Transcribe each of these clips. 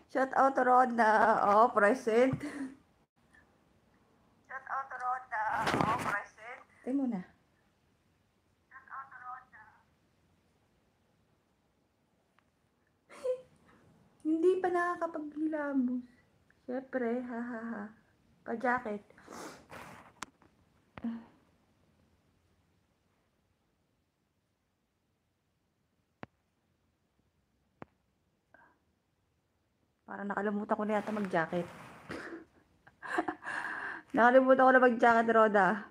Shout out to Rhoda. Oh, present. Tayo muna. Hindi pa nakakapaghilamos. Siyempre, hahaha. Pa-jacket. Parang nakalimutan ko na yata mag-jacket. Nakalimutan ko na mag-jacket, Roda.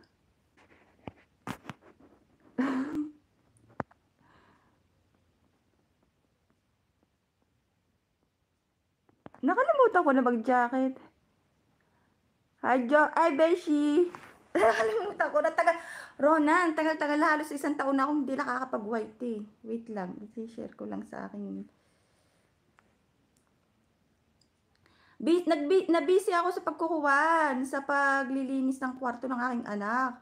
Nakalimutan ko na mag-jacket. Ay, Beshi. Nakalimutan ko na. Ronan, tagal-tagal, halos 1 taon na akong hindi nakakapag-white eh. Wait lang, i-share ko lang sa aking... Nabisi ako sa pagkukuwan, sa paglilinis ng kwarto ng aking anak.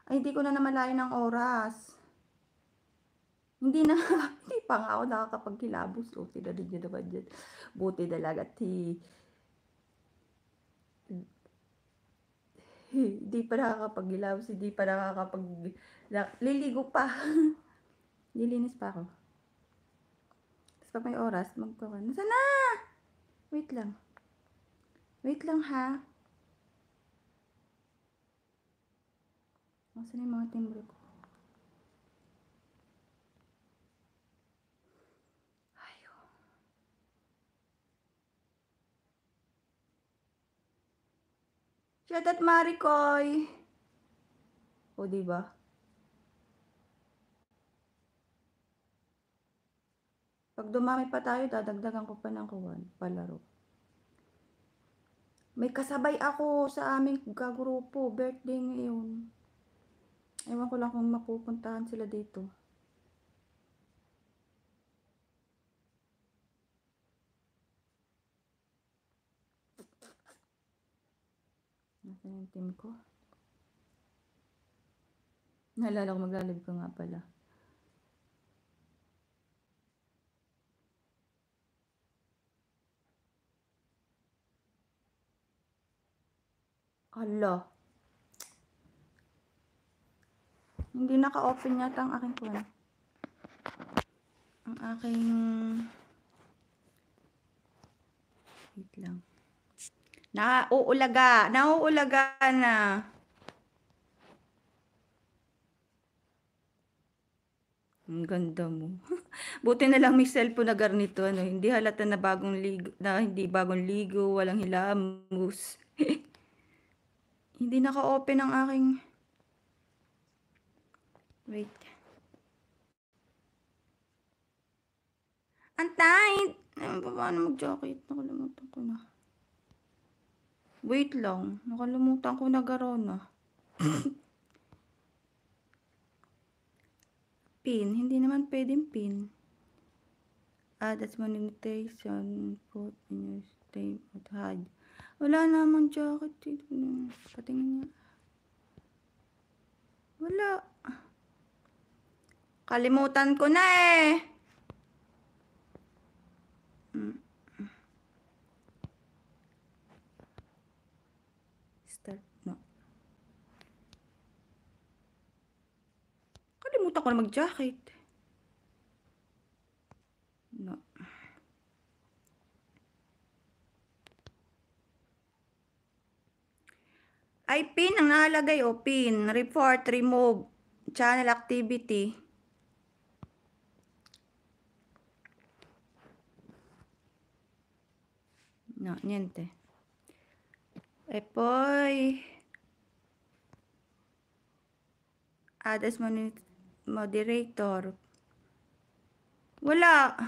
Ay, hindi ko na namalayan ng oras. Hindi pa nga ako nakakapaghilabos. O, tinarin nyo naman dyan. Buti talaga, hindi pa nakakapaghilabos, hindi pa liligo pa. Lilinis pa ako. Tapos pag may oras, magkuhan. Nasaan na? Wait lang. Wait lang ha. Nasaan yung mga timbre ko? Ayun. Shout out Maricoy. O, diba? Pag dumami pa tayo, dadagdagan ko pa ng kuwan, palaro. May kasabay ako sa aming kagrupo, birthday ngayon. Ewan ko lang kung mapupuntahan sila dito. Nasaan yung team ko? Naalala ko maglalib ko nga pala. Hala. Hindi naka-open yata ang aking kuwan. Ang aking... Wait lang. Nauulaga na. Ang ganda mo. Buti na lang may cellphone na ganito, ano, hindi halata na hindi bagong ligo, walang hilamos. Hindi naka-open ang aking... Wait. Antay! Paano mag-jacket? Nakalimutan ko na. Wait lang. Nakalimutan ko na garona. Pin. Hindi naman pwedeng pin. That's monetization. Put in your stay at hide. Wala naman jacket dito. Patingin niya. Wala. Kalimutan ko na eh. Start na. Kalimutan ko na mag-jacket. No. Ay, pin ang nakalagay o. Pin. Report, remove. Channel activity. No, niente. E poi add as moderator. Wala.